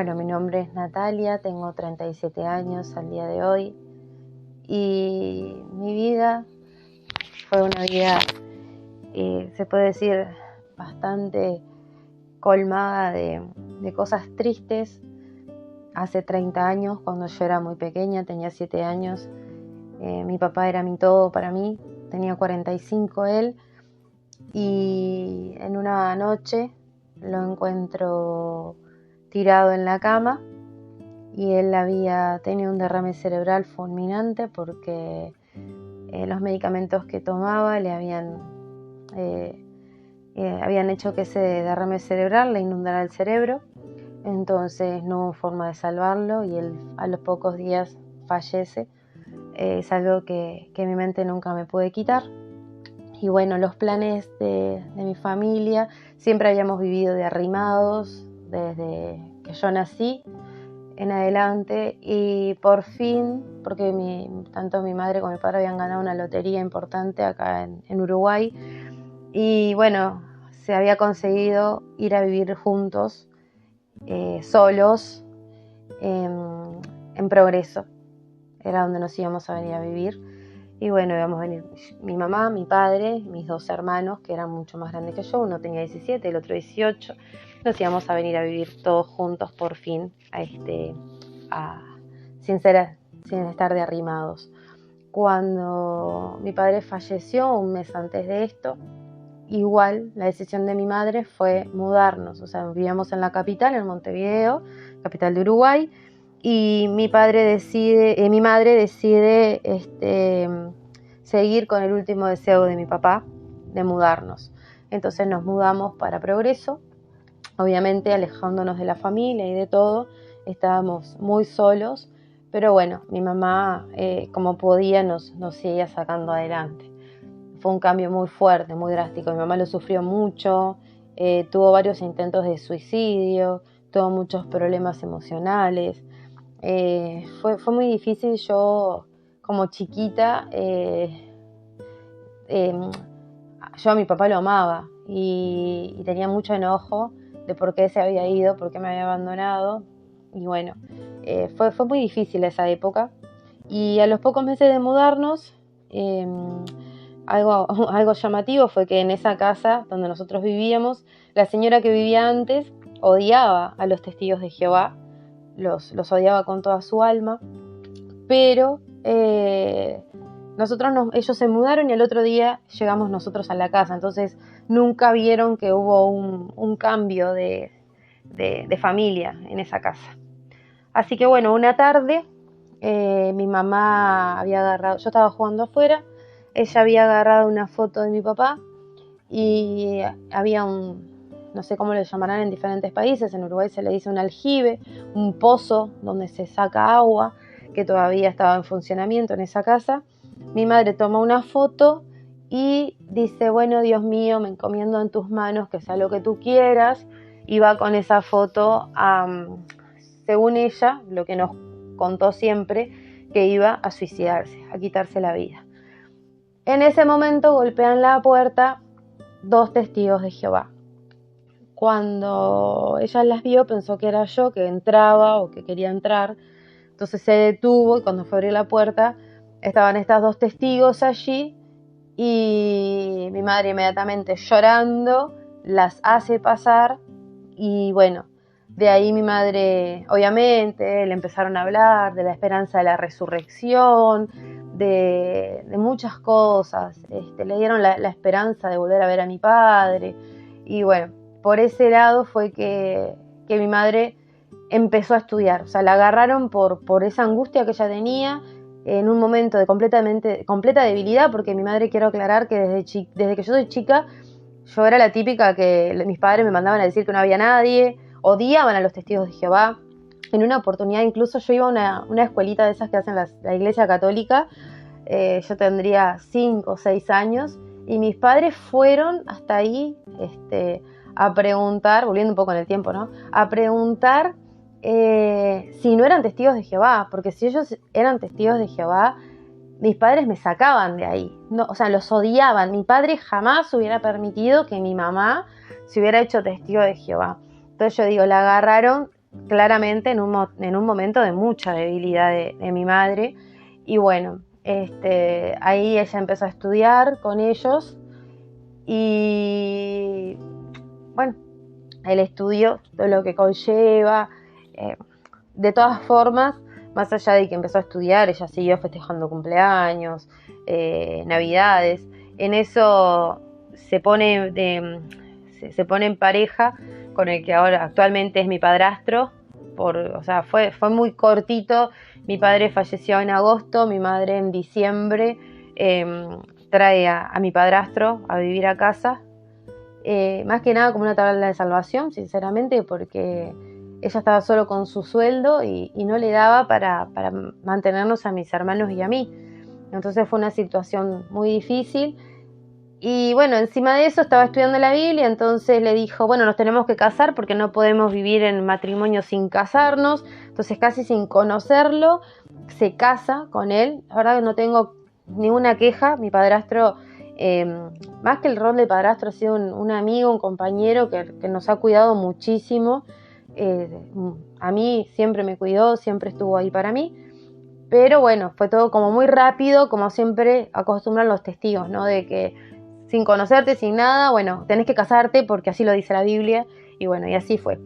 Bueno, mi nombre es Natalia, tengo 37 años al día de hoy y mi vida fue una vida, se puede decir, bastante colmada de cosas tristes. Hace 30 años, cuando yo era muy pequeña, tenía 7 años, mi papá era mi todo para mí, tenía 45 él, y en una noche lo encuentro tirado en la cama y él había tenido un derrame cerebral fulminante porque los medicamentos que tomaba le habían hecho que ese derrame cerebral le inundara el cerebro. Entonces no hubo forma de salvarlo y él a los pocos días fallece. Es algo que mi mente nunca me puede quitar. Y bueno, los planes de mi familia, siempre habíamos vivido de arrimados desde que yo nací en adelante, y por fin, porque tanto mi madre como mi padre habían ganado una lotería importante acá en Uruguay, y bueno, se había conseguido ir a vivir juntos, solos, en Progreso, era donde nos íbamos a venir a vivir. Y bueno, íbamos a venir mi mamá, mi padre, mis dos hermanos, que eran mucho más grandes que yo, uno tenía 17, el otro 18. Nos íbamos a venir a vivir todos juntos por fin, sin estar de arrimados. Cuando mi padre falleció, un mes antes de esto, igual la decisión de mi madre fue mudarnos. O sea, vivíamos en la capital, en Montevideo, capital de Uruguay, y mi madre decide seguir con el último deseo de mi papá, de mudarnos. Entonces nos mudamos para Progreso, obviamente alejándonos de la familia y de todo. Estábamos muy solos, pero bueno, mi mamá, como podía, nos seguía sacando adelante. Fue un cambio muy fuerte, muy drástico. Mi mamá lo sufrió mucho, tuvo varios intentos de suicidio, tuvo muchos problemas emocionales. Fue muy difícil. Yo, como chiquita, yo a mi papá lo amaba y tenía mucho enojo de por qué se había ido, por qué me había abandonado. Y bueno, fue muy difícil esa época. Y a los pocos meses de mudarnos, algo llamativo fue que en esa casa donde nosotros vivíamos, la señora que vivía antes odiaba a los testigos de Jehová, los odiaba con toda su alma, pero ellos se mudaron y el otro día llegamos nosotros a la casa. Entonces nunca vieron que hubo un cambio de familia en esa casa. Así que bueno, una tarde mi mamá había agarrado, yo estaba jugando afuera, ella había agarrado una foto de mi papá y había no sé cómo le llamarán en diferentes países, en Uruguay se le dice un aljibe, un pozo donde se saca agua, que todavía estaba en funcionamiento en esa casa. Mi madre toma una foto y dice: bueno, Dios mío, me encomiendo en tus manos, que sea lo que tú quieras, y va con esa foto según ella, lo que nos contó siempre, que iba a suicidarse, a quitarse la vida. En ese momento golpean la puerta 2 testigos de Jehová. Cuando ella las vio, pensó que era yo, que entraba o que quería entrar. Entonces se detuvo y cuando fue a abrir la puerta, estaban estas 2 testigos allí y mi madre, inmediatamente llorando, las hace pasar. Y bueno, de ahí mi madre, obviamente, le empezaron a hablar de la esperanza de la resurrección, de muchas cosas. Le dieron la esperanza de volver a ver a mi padre. Y bueno, por ese lado fue que mi madre empezó a estudiar. O sea, la agarraron por esa angustia que ella tenía en un momento de completa debilidad, porque mi madre, quiero aclarar que desde que yo soy chica, yo era la típica que mis padres me mandaban a decir que no había nadie, odiaban a los testigos de Jehová. En una oportunidad incluso yo iba a una escuelita de esas que hacen la Iglesia Católica, yo tendría 5 o 6 años, y mis padres fueron hasta ahí a preguntar, volviendo un poco en el tiempo, ¿no? A preguntar si no eran testigos de Jehová, porque si ellos eran testigos de Jehová, mis padres me sacaban de ahí. No, o sea, los odiaban. Mi padre jamás hubiera permitido que mi mamá se hubiera hecho testigo de Jehová. Entonces yo digo, la agarraron claramente en un momento de mucha debilidad de mi madre. Y bueno, ahí ella empezó a estudiar con ellos y bueno, el estudio, todo lo que conlleva, de todas formas, más allá de que empezó a estudiar, ella siguió festejando cumpleaños, navidades. En eso se pone en pareja con el que ahora actualmente es mi padrastro. O sea, fue muy cortito. Mi padre falleció en agosto, mi madre en diciembre. Trae a mi padrastro a vivir a casa. Más que nada como una tabla de salvación, sinceramente, porque ella estaba solo con su sueldo y no le daba para mantenernos a mis hermanos y a mí. Entonces fue una situación muy difícil. Y bueno, encima de eso estaba estudiando la Biblia, entonces le dijo, bueno, nos tenemos que casar porque no podemos vivir en matrimonio sin casarnos. Entonces casi sin conocerlo, se casa con él. La verdad que no tengo ninguna queja. Mi padrastro, más que el rol de padrastro, ha sido un amigo, un compañero que nos ha cuidado muchísimo. A mí siempre me cuidó, siempre estuvo ahí para mí. Pero bueno, fue todo como muy rápido, como siempre acostumbran los testigos, ¿no? De que sin conocerte, sin nada, bueno, tenés que casarte porque así lo dice la Biblia. Y bueno, y así fue.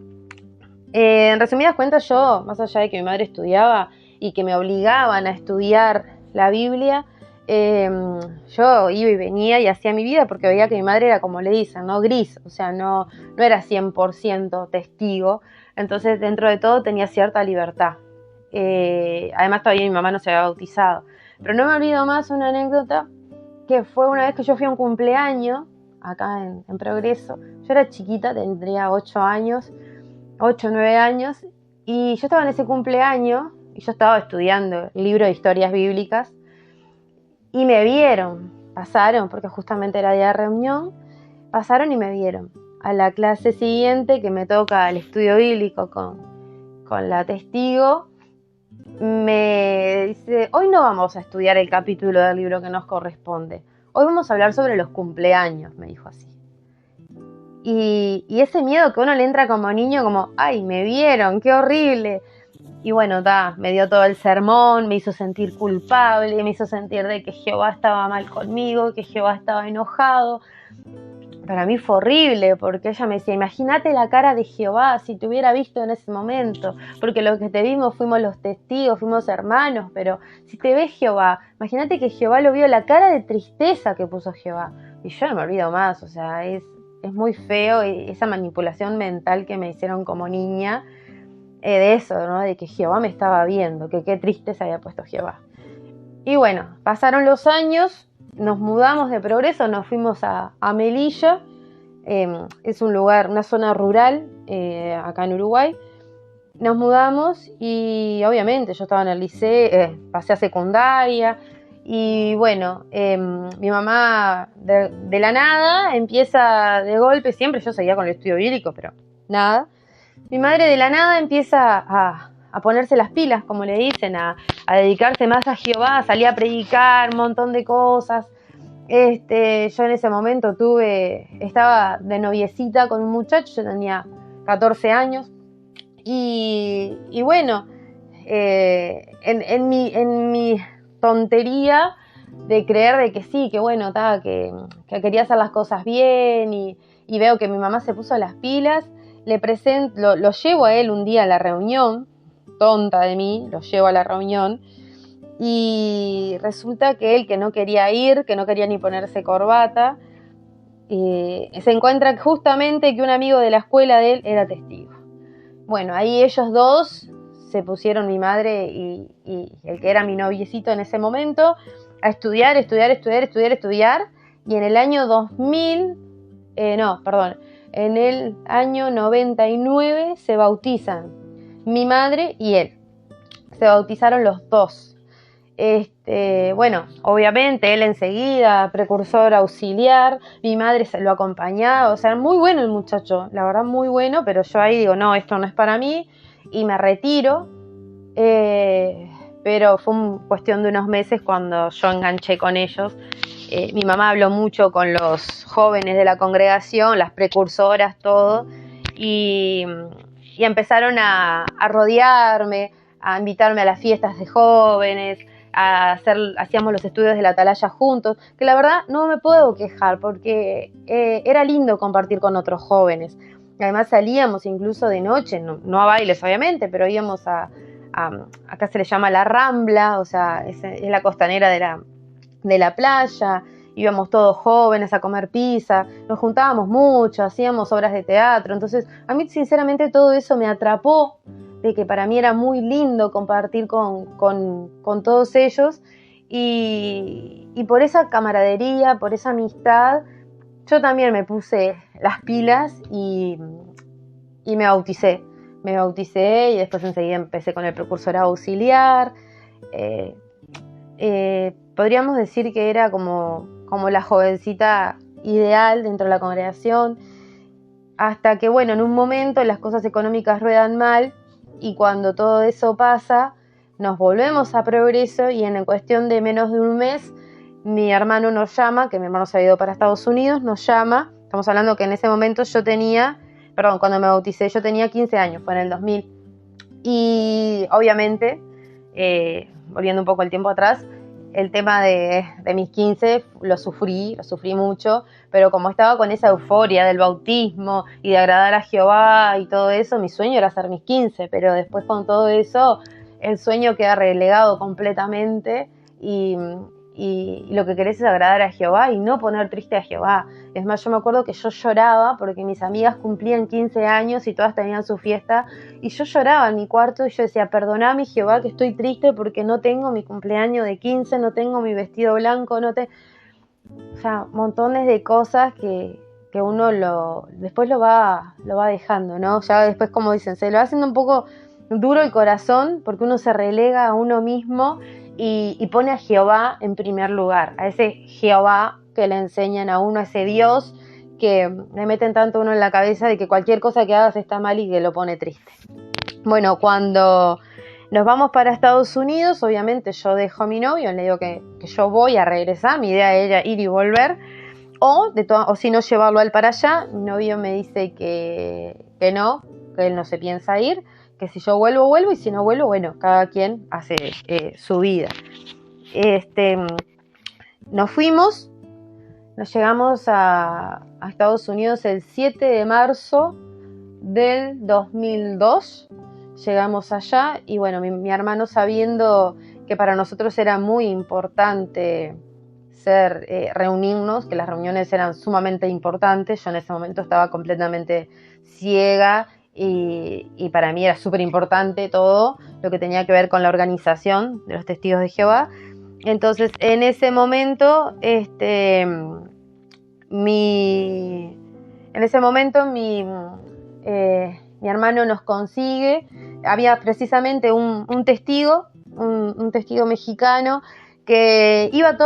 En resumidas cuentas, yo, más allá de que mi madre estudiaba y que me obligaban a estudiar la Biblia, yo iba y venía y hacía mi vida porque veía que mi madre era, como le dicen, ¿no? Gris, o sea, no era 100% testigo. Entonces, dentro de todo, tenía cierta libertad. Además, todavía mi mamá no se había bautizado. Pero no me olvido más una anécdota, que fue una vez que yo fui a un cumpleaños acá en Progreso. Yo era chiquita, tendría 8 o 9 años, y yo estaba en ese cumpleaños y yo estaba estudiando el libro de historias bíblicas y me vieron, pasaron, porque justamente era día de reunión, pasaron y me vieron. A la clase siguiente, que me toca el estudio bíblico con la testigo, me dice, hoy no vamos a estudiar el capítulo del libro que nos corresponde, hoy vamos a hablar sobre los cumpleaños, me dijo así. Y ese miedo que uno le entra como niño, como, ay, me vieron, qué horrible. Y bueno, me dio todo el sermón, me hizo sentir culpable, me hizo sentir de que Jehová estaba mal conmigo, que Jehová estaba enojado. Para mí fue horrible, porque ella me decía, imagínate la cara de Jehová si te hubiera visto en ese momento, porque lo que te vimos fuimos los testigos, fuimos hermanos, pero si te ves Jehová, imagínate que Jehová lo vio, la cara de tristeza que puso Jehová. Y yo no me olvido más, o sea, es muy feo esa manipulación mental que me hicieron como niña, de eso, ¿no? De que Jehová me estaba viendo, que qué triste se había puesto Jehová. Y bueno, pasaron los años, nos mudamos de Progreso, nos fuimos a Melilla. Es un lugar, una zona rural, acá en Uruguay. Nos mudamos y obviamente yo estaba en el liceo, pasé a secundaria. Y bueno, mi mamá de la nada empieza de golpe, siempre yo seguía con el estudio bíblico, pero nada. Mi madre de la nada empieza a ponerse las pilas, como le dicen, a dedicarse más a Jehová, salía a predicar, un montón de cosas. Yo en ese momento estaba de noviecita con un muchacho, yo tenía 14 años. Y bueno, en mi tontería de creer de que sí, que bueno, que quería hacer las cosas bien y veo que mi mamá se puso las pilas, lo llevo a él un día a la reunión, tonta de mí, lo llevo a la reunión y resulta que él, que no quería ir, que no quería ni ponerse corbata, se encuentra justamente que un amigo de la escuela de él era testigo. Bueno, ahí ellos dos se pusieron, mi madre y el que era mi noviecito en ese momento, a estudiar, y en el año en el año 99 se bautizan mi madre y él. Se bautizaron los dos. Bueno, obviamente él enseguida, precursor auxiliar, mi madre lo acompañaba, o sea, muy bueno el muchacho, la verdad muy bueno, pero yo ahí digo, no, esto no es para mí, y me retiro, pero fue cuestión de unos meses cuando yo enganché con ellos. Mi mamá habló mucho con los jóvenes de la congregación, las precursoras, todo, y y empezaron a rodearme, a invitarme a las fiestas de jóvenes, hacíamos los estudios de la atalaya juntos, que la verdad no me puedo quejar porque era lindo compartir con otros jóvenes. Además salíamos incluso de noche, no a bailes obviamente, pero íbamos acá se le llama la Rambla, o sea, es la costanera de la playa, íbamos todos jóvenes a comer pizza, nos juntábamos mucho, hacíamos obras de teatro, entonces a mí sinceramente todo eso me atrapó, de que para mí era muy lindo compartir con todos ellos y por esa camaradería, por esa amistad, yo también me puse las pilas y me bauticé. Me bauticé y después enseguida empecé con el precursorado auxiliar. Podríamos decir que era como la jovencita ideal dentro de la congregación, hasta que, bueno, en un momento las cosas económicas ruedan mal y cuando todo eso pasa, nos volvemos a Progreso y en cuestión de menos de un mes, mi hermano nos llama, que mi hermano se había ido para Estados Unidos, nos llama, estamos hablando que en ese momento cuando me bauticé yo tenía 15 años, fue en el 2000, y obviamente, volviendo un poco el tiempo atrás, el tema de mis 15 lo sufrí mucho, pero como estaba con esa euforia del bautismo y de agradar a Jehová y todo eso, mi sueño era hacer mis 15, pero después con todo eso el sueño queda relegado completamente y lo que querés es agradar a Jehová y no poner triste a Jehová. Es más, yo me acuerdo que yo lloraba porque mis amigas cumplían 15 años y todas tenían su fiesta y yo lloraba en mi cuarto y yo decía, perdoname Jehová que estoy triste porque no tengo mi cumpleaños de 15, no tengo mi vestido blanco, o sea, montones de cosas que uno después lo va dejando, ¿no? Ya después, como dicen, se lo va haciendo un poco duro el corazón porque uno se relega a uno mismo y pone a Jehová en primer lugar, a ese Jehová que le enseñan a uno, a ese Dios que le meten tanto a uno en la cabeza de que cualquier cosa que hagas está mal y que lo pone triste. Bueno, cuando nos vamos para Estados Unidos, obviamente yo dejo a mi novio, le digo que yo voy a regresar, mi idea era ir y volver, o si no llevarlo a él para allá. Mi novio me dice que no, que él no se piensa ir, que si yo vuelvo y si no vuelvo, bueno, cada quien hace su vida. Nos fuimos, nos llegamos a Estados Unidos el 7 de marzo del 2002, llegamos allá y bueno, mi hermano, sabiendo que para nosotros era muy importante reunirnos, que las reuniones eran sumamente importantes, yo en ese momento estaba completamente ciega y para mí era súper importante todo lo que tenía que ver con la organización de los Testigos de Jehová. Entonces en ese momento mi hermano nos consigue, había precisamente un testigo mexicano que iba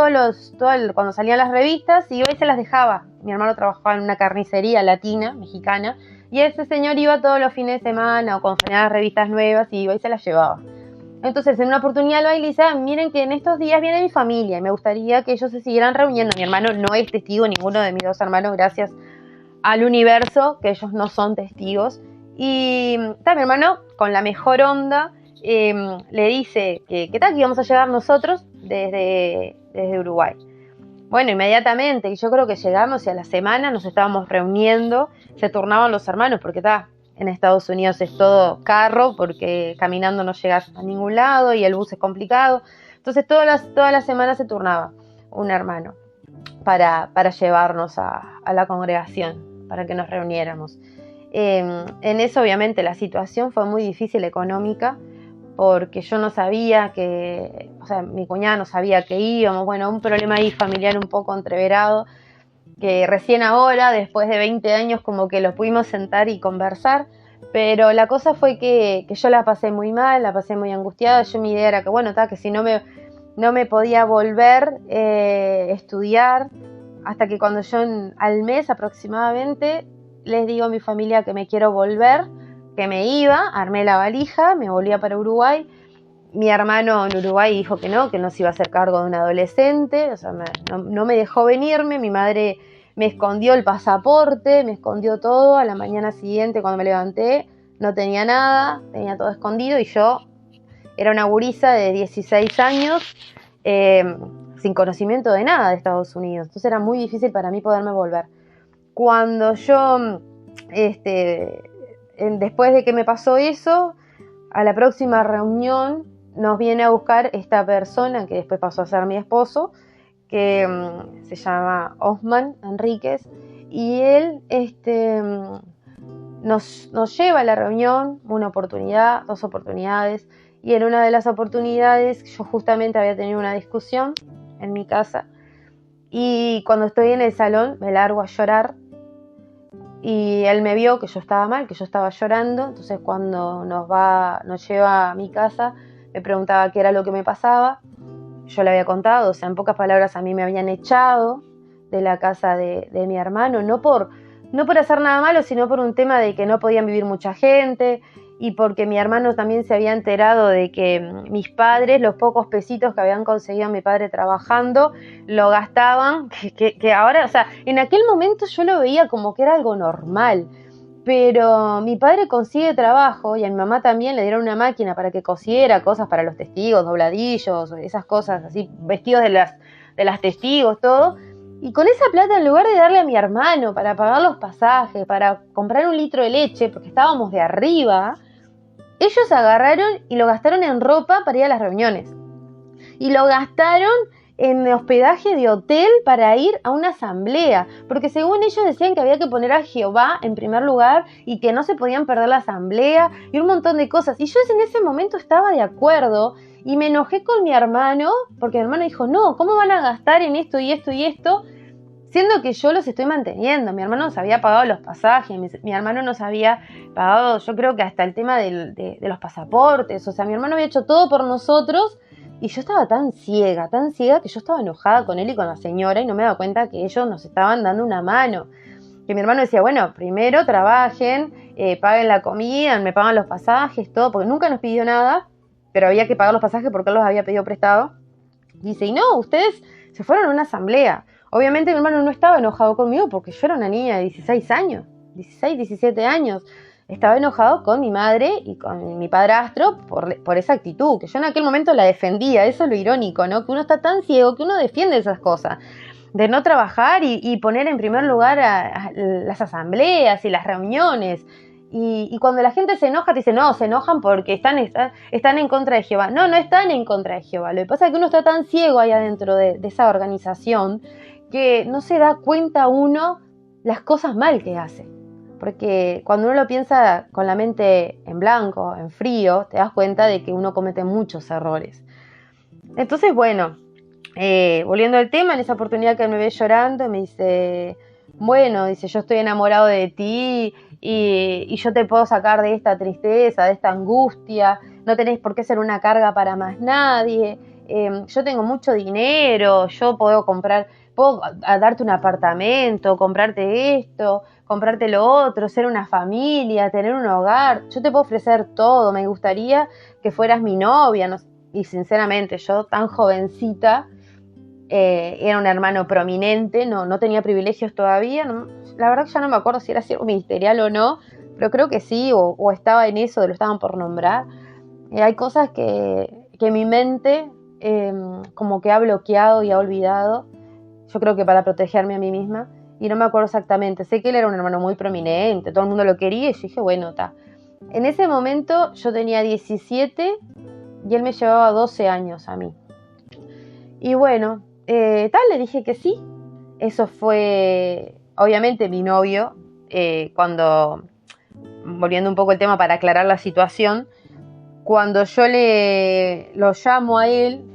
cuando salían las revistas, iba y se las dejaba. Mi hermano trabajaba en una carnicería latina, mexicana, y ese señor iba todos los fines de semana o cuando salían las revistas nuevas y iba y se las llevaba. Entonces en una oportunidad lo dice, miren que en estos días viene mi familia y me gustaría que ellos se siguieran reuniendo. Mi hermano no es testigo, ninguno de mis dos hermanos, gracias al universo, que ellos no son testigos. Y mi hermano, con la mejor onda, le dice que qué tal que íbamos a llegar nosotros desde Uruguay. Bueno, inmediatamente, yo creo que llegamos y a la semana nos estábamos reuniendo, se turnaban los hermanos, porque en Estados Unidos es todo carro, porque caminando no llegas a ningún lado y el bus es complicado. Entonces todas las semanas se turnaba un hermano para llevarnos a la congregación, para que nos reuniéramos. En eso obviamente la situación fue muy difícil económica, porque yo no sabía mi cuñada no sabía que íbamos, bueno, un problema ahí familiar un poco entreverado, que recién ahora, después de 20 años, como que lo pudimos sentar y conversar, pero la cosa fue que yo la pasé muy mal, la pasé muy angustiada. Mi idea era que si no me podía volver estudiar, hasta que cuando yo al mes aproximadamente les digo a mi familia que me quiero volver, que me iba, armé la valija, me volvía para Uruguay. Mi hermano en Uruguay dijo que no se iba a hacer cargo de un adolescente, o sea, no me dejó venirme. Mi madre me escondió el pasaporte, me escondió todo. A la mañana siguiente, cuando me levanté, no tenía nada, tenía todo escondido y yo era una gurisa de 16 años sin conocimiento de nada de Estados Unidos. Entonces era muy difícil para mí poderme volver. Cuando yo, después de que me pasó eso, a la próxima reunión nos viene a buscar esta persona que después pasó a ser mi esposo, que se llama Osman Enríquez, y él nos lleva a la reunión, una oportunidad, 2 oportunidades, y en una de las oportunidades yo justamente había tenido una discusión en mi casa, y cuando estoy en el salón me largo a llorar, y él me vio que yo estaba mal, que yo estaba llorando. Entonces cuando nos lleva a mi casa, me preguntaba qué era lo que me pasaba. Yo le había contado, o sea, en pocas palabras, a mí me habían echado de la casa de mi hermano, no por hacer nada malo, sino por un tema de que no podían vivir mucha gente, y porque mi hermano también se había enterado de que mis padres, los pocos pesitos que habían conseguido mi padre trabajando, lo gastaban, que ahora, o sea, en aquel momento yo lo veía como que era algo normal, pero mi padre consigue trabajo y a mi mamá también le dieron una máquina para que cosiera cosas para los testigos, dobladillos, esas cosas así, vestidos de las testigos, todo. Y con esa plata, en lugar de darle a mi hermano para pagar los pasajes, para comprar 1 litro de leche, porque estábamos de arriba, ellos agarraron y lo gastaron en ropa para ir a las reuniones. Y lo gastaron en hospedaje de hotel para ir a una asamblea, porque según ellos decían que había que poner a Jehová en primer lugar y que no se podían perder la asamblea y un montón de cosas. Y yo en ese momento estaba de acuerdo y me enojé con mi hermano, porque mi hermano dijo, no, ¿cómo van a gastar en esto y esto y esto? Siendo que yo los estoy manteniendo. Mi hermano nos había pagado los pasajes, mi hermano nos había pagado, yo creo que hasta el tema de los pasaportes. O sea, mi hermano había hecho todo por nosotros y yo estaba tan ciega que yo estaba enojada con él y con la señora y no me daba cuenta que ellos nos estaban dando una mano. Que mi hermano decía, bueno, primero trabajen, paguen la comida, me pagan los pasajes, todo, porque nunca nos pidió nada, pero había que pagar los pasajes porque él los había pedido prestado. Dice, y no, ustedes se fueron a una asamblea. Obviamente mi hermano no estaba enojado conmigo porque yo era una niña de 16 años, 16, 17 años. Estaba enojado con mi madre y con mi padrastro por esa actitud, que yo en aquel momento la defendía. Eso es lo irónico, ¿no? Que uno está tan ciego que uno defiende esas cosas, de no trabajar y poner en primer lugar a las asambleas y las reuniones. Y cuando la gente se enoja, te dice, no, se enojan porque están en contra de Jehová. No, no están en contra de Jehová. Lo que pasa es que uno está tan ciego ahí adentro de esa organización que no se da cuenta uno las cosas mal que hace. Porque cuando uno lo piensa con la mente en blanco, en frío, te das cuenta de que uno comete muchos errores. Entonces, bueno, volviendo al tema, en esa oportunidad que él me ve llorando, me dice, bueno, dice, yo estoy enamorado de ti y yo te puedo sacar de esta tristeza, de esta angustia, no tenés por qué ser una carga para más nadie, yo tengo mucho dinero, yo puedo darte un apartamento, comprarte esto, comprarte lo otro, ser una familia, tener un hogar, yo te puedo ofrecer todo, me gustaría que fueras mi novia, no, y sinceramente yo tan jovencita, era un hermano prominente, no tenía privilegios todavía, la verdad que ya no me acuerdo si era siervo ministerial o no, pero creo que sí, o estaba en eso, lo estaban por nombrar. Hay cosas que mi mente como que ha bloqueado y ha olvidado, yo creo que para protegerme a mí misma, y no me acuerdo exactamente. Sé que él era un hermano muy prominente, todo el mundo lo quería, y yo dije, bueno, está. En ese momento yo tenía 17 y él me llevaba 12 años a mí. Y bueno, le dije que sí. Eso fue, obviamente, mi novio, volviendo un poco el tema para aclarar la situación, cuando yo lo llamo a él,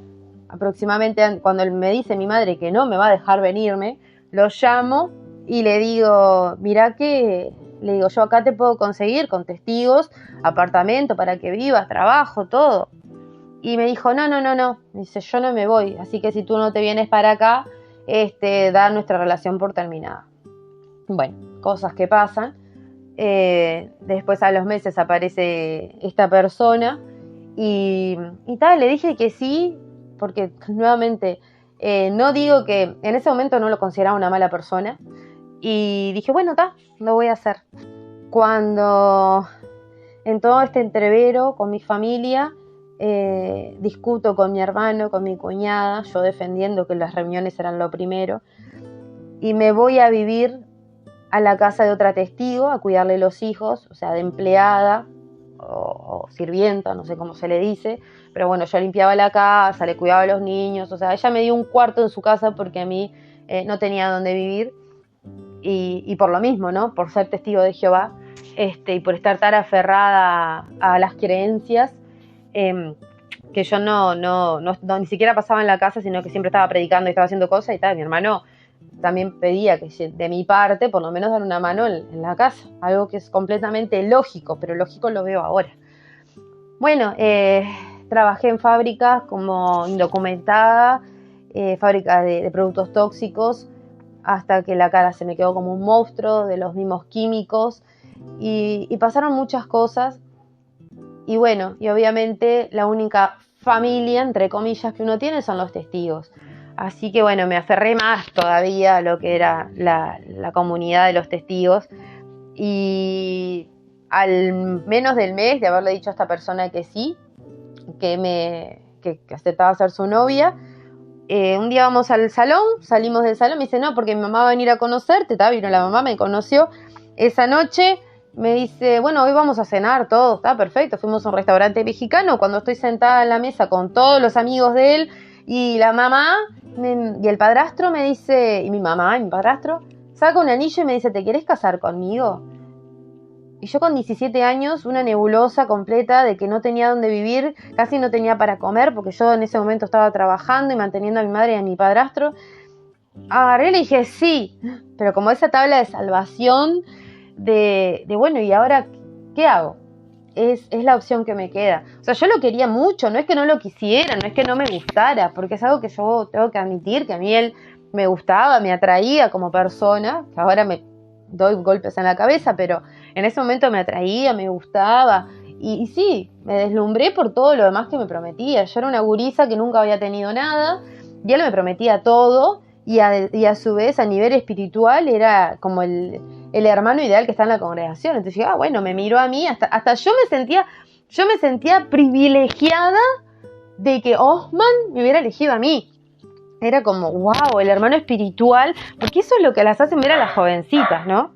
aproximadamente cuando él me dice mi madre que no me va a dejar venirme, lo llamo y le digo, yo acá te puedo conseguir con testigos, apartamento para que vivas, trabajo, todo. Y me dijo, no, dice, yo no me voy, así que si tú no te vienes para acá, da nuestra relación por terminada. Bueno, cosas que pasan. Después a los meses aparece esta persona y le dije que sí, porque nuevamente no digo que en ese momento no lo consideraba una mala persona, y dije, bueno, lo voy a hacer. Cuando en todo este entrevero con mi familia, discuto con mi hermano, con mi cuñada, yo defendiendo que las reuniones eran lo primero, y me voy a vivir a la casa de otra testigo, a cuidarle los hijos, o sea, de empleada o sirvienta, no sé cómo se le dice, pero bueno, yo limpiaba la casa, le cuidaba a los niños, o sea, ella me dio un cuarto en su casa porque a mí no tenía dónde vivir, y por lo mismo, ¿no? Por ser testigo de Jehová, y por estar tan aferrada a las creencias, que yo no, ni siquiera pasaba en la casa, sino que siempre estaba predicando y estaba haciendo cosas y tal. Mi hermano también pedía que de mi parte, por lo menos, dar una mano en la casa, algo que es completamente lógico, pero lógico lo veo ahora. Bueno, trabajé en fábricas como indocumentada, fábricas de productos tóxicos, hasta que la cara se me quedó como un monstruo de los mismos químicos, y pasaron muchas cosas. Y bueno, y obviamente la única familia, entre comillas, que uno tiene son los testigos. Así que bueno, me aferré más todavía a lo que era la comunidad de los testigos. Y al menos del mes de haberle dicho a esta persona que sí, que aceptaba ser su novia, un día vamos al salón, salimos del salón, me dice, no, porque mi mamá va a venir a conocerte, vino la mamá, me conoció esa noche. Me dice, bueno, hoy vamos a cenar, todo está perfecto. Fuimos a un restaurante mexicano. Cuando estoy sentada en la mesa con todos los amigos de él y la mamá y el padrastro, me dice, y mi mamá y mi padrastro, saca un anillo y me dice, ¿te querés casar conmigo? Y yo con 17 años, una nebulosa completa de que no tenía dónde vivir, casi no tenía para comer, porque yo en ese momento estaba trabajando y manteniendo a mi madre y a mi padrastro. Agarré y le dije, sí, pero como esa tabla de salvación de bueno, ¿y ahora qué hago? Es la opción que me queda. O sea, yo lo quería mucho, no es que no lo quisiera, no es que no me gustara, porque es algo que yo tengo que admitir, que a mí él me gustaba, me atraía como persona, que ahora me doy golpes en la cabeza, pero en ese momento me atraía, me gustaba, y sí, me deslumbré por todo lo demás que me prometía. Yo era una gurisa que nunca había tenido nada, y él me prometía todo, y a su vez a nivel espiritual era como el hermano ideal que está en la congregación. Entonces yo, bueno, me miró a mí, hasta yo me sentía privilegiada de que Osman me hubiera elegido a mí. Era como, wow, el hermano espiritual, porque eso es lo que las hacen ver a las jovencitas, ¿no?